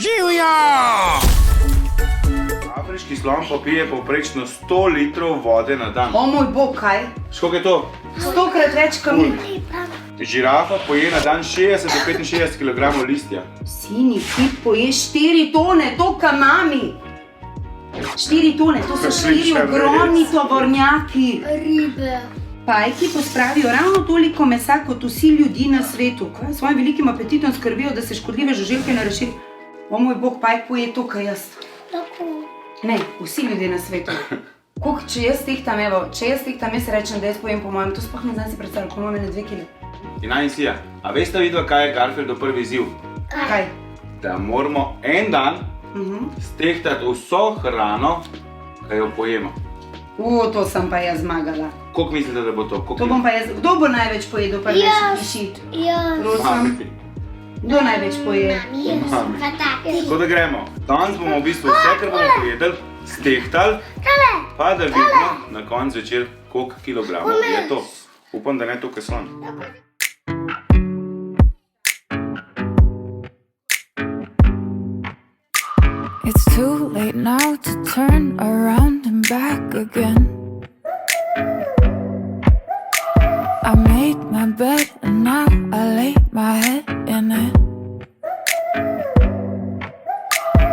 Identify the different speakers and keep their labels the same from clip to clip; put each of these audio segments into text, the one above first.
Speaker 1: Živjo!
Speaker 2: Afriški slon popije povprečno 100 litrov vode na dan.
Speaker 3: O moj bog, kaj?
Speaker 2: Koliko je to?
Speaker 3: 100-krat več kot mi.
Speaker 2: Žirafa poje na dan 60 do 65 kg listja.
Speaker 3: Sini, ti poješ 4 tone, to ka mami. 4 tone, to so 4 ogromni tovornjaki.
Speaker 4: Ribe.
Speaker 3: Pajki pospravijo ravno toliko mesa kot vsi ljudi na svetu. Kaj? Svojim velikim apetitom skrbijo, da se škodljive žuželke ne razširijo. O moj bog, pajk poje to, kaj jaz.
Speaker 4: Tako.
Speaker 3: Ne, vsi ljudje na svetu. Koliko, če jaz tehtam, evo, če jaz tehtam, jaz rečem, da jaz pojem po mojem, to sploh ne znam si predstavljati, po mojem je na 2 kile.
Speaker 2: Tina in Sija, a veste vidva, kaj je Garfieldov prvi izziv?
Speaker 3: Kaj?
Speaker 2: Da moramo en dan stehtati vso hrano, kaj jo pojemo.
Speaker 3: To sem pa jaz zmagala.
Speaker 2: Koliko mislite, da bo to?
Speaker 3: To bom pa jaz, kdo bo največ pojedel prvi piši?
Speaker 4: Jaz.
Speaker 3: Prosim. Kdo največ poje?
Speaker 4: Mami.
Speaker 2: Tako da gremo. Danes bomo v bistvu vse, kar bomo pojedli, stehtali, pa da vidimo na koncu večer, koliko kilogramov je to. Upam, da ne to, kaj slon.
Speaker 5: It's too late now to turn around and back again. I made my bed and now I lay my head in it.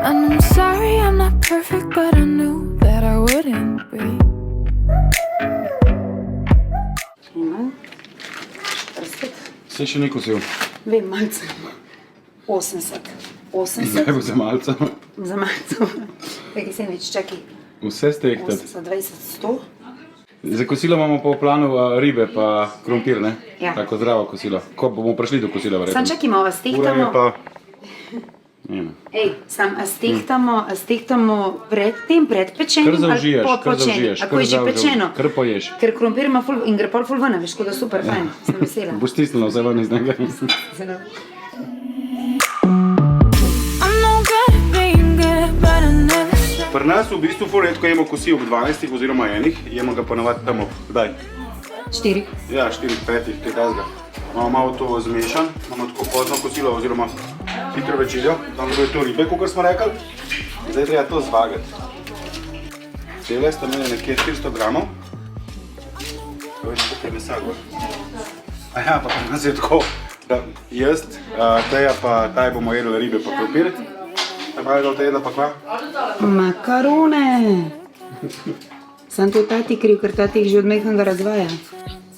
Speaker 5: And I'm sorry I'm not perfect, but I knew that I wouldn't be.
Speaker 3: Imam 40.
Speaker 2: Se še ni kosil.
Speaker 3: Vem, malce. 80. 80.
Speaker 2: Zdaj bo za malca.
Speaker 3: Za malce. Peki se več, čakaj.
Speaker 2: Vse stehtati.
Speaker 3: 80, 20, 100.
Speaker 2: Za kosilo imamo pa v planu ribe pa krompir, ne?
Speaker 3: Ja.
Speaker 2: Tako zdravo kosilo. Ko bomo prišli do kosila, verjetno.
Speaker 3: Sam čakaj malo, a
Speaker 2: Ura je
Speaker 3: stehtamo...
Speaker 2: pa... Nima.
Speaker 3: Ej, sam, a stehtamo pred tem, pred pečenim
Speaker 2: Kar zaužiješ,
Speaker 3: ali po
Speaker 2: kar
Speaker 3: pečenim?
Speaker 2: zaužiješ.
Speaker 3: Ako je že pečeno?
Speaker 2: Kar poješ.
Speaker 3: Ker krompir ima ful, in gre pol ful ven, veš, ko da super, fajn, sem vesela.
Speaker 2: Boš stisnila vse ven iz njega.
Speaker 3: Zelo.
Speaker 5: I'm no good at being good, but I never said.
Speaker 2: Pri nas v bistvu ful redko jemo kosi ob 12 oziroma 1, jemo ga ponavadi tam ob, kdaj?
Speaker 3: 4.
Speaker 2: Ja, 4, 5, kaj tazga. Imamo malo to zmešan, imamo tako pozno kosilo oziroma hitro večerjo. Tam je to ribe, kakor smo rekli. In zdaj treba to zvagati. Cele sta imeli nekje 400 gramov. To je nekaj mesa gor. Aja, pa pri nas je tako, da jaz, Teja pa taj bomo jedli ribe pa krompir. Kaj je to jedla pa kva?
Speaker 3: Makarone! Sem to tati kriv, ker tati jih že od mehkega razvaja.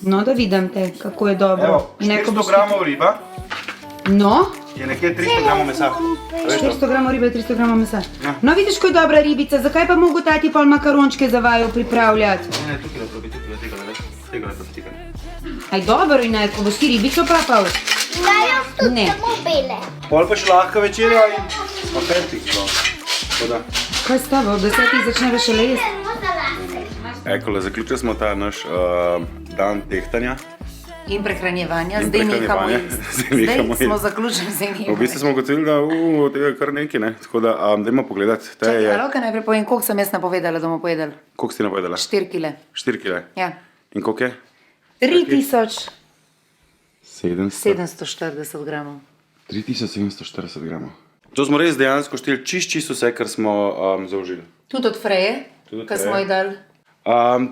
Speaker 3: No, da vidim te, kako je dobro.
Speaker 2: Evo, 400 gramov riba
Speaker 3: No?
Speaker 2: je nekje 300 gramov mesa. Veš to?
Speaker 3: 400 gramov ribe, 300 gramov mesa.
Speaker 2: Ja.
Speaker 3: No, vidiš, ko je dobra ribica, zakaj pa mogo tati pol makarončke za vaju pripravljati?
Speaker 2: Ne, tukaj probi, tega ne probi.
Speaker 3: Aj dobro, in ko boš ti ribico papal?
Speaker 4: Daj jaz tudi
Speaker 3: Ne.
Speaker 4: samo bele.
Speaker 2: Pol pa še lahko večerja in smo fertik. Tako da.
Speaker 3: Kaj s tabo, ob 10 začneva šele jesti?
Speaker 2: Ekole, zaključili smo ta naš dan tehtanja.
Speaker 3: In prehranjevanja,
Speaker 2: In
Speaker 3: zdaj nehamo
Speaker 2: prehranjevanja.
Speaker 3: jesti.
Speaker 2: Zdaj nehamo
Speaker 3: Zdaj smo
Speaker 2: jesti.
Speaker 3: zaključili, zdaj nehamo
Speaker 2: V bistvu smo ugotovili, da tega je kar nekaj, ne? Tako da, dajmo pogledati.
Speaker 3: Čakaj, lahko najprej povem, koliko sem jaz napovedala, da bomo pojedali?
Speaker 2: Koliko si napovedala?
Speaker 3: 4 kile.
Speaker 2: 4 kile.
Speaker 3: Ja.
Speaker 2: In koliko je?
Speaker 3: 3740 gramov.
Speaker 2: 3740 gramov. To smo res dejansko šteli čisto vse, kar smo zaužili.
Speaker 3: Tudi od Freje,
Speaker 2: Tudi od
Speaker 3: kar
Speaker 2: Freje.
Speaker 3: smo ji dali.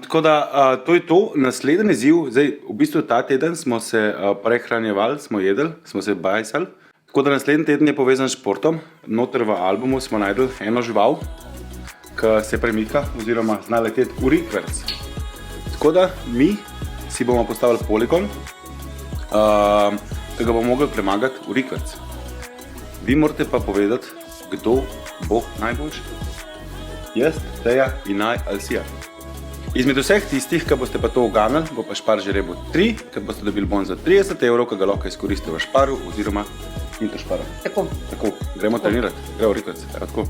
Speaker 2: Tako da, to je to. Naslednji izziv, zdaj v bistvu ta teden smo se prehranjevali, smo jedli, smo se bajsali. Tako da naslednji teden je povezan s športom. Noter v albumu smo našli eno žival, ki se premika oziroma zna leteti v rikverc. Tako da mi si bomo postavili poligon, da ga bomo mogli premagati v rikverc. Vi morate pa povedati, kdo bo najboljši. Jaz, Teja in Naj ali Sija. Izmed vseh tistih, ki boste pa to uganili, bo pa Špar žrebu 3, ker boste dobili bon za 30 €, ki ga lahko izkoristite v Šparu oziroma Interšparu.
Speaker 3: Tako.
Speaker 2: Tako, gremo trenirati, gremo v rikverc. Tako.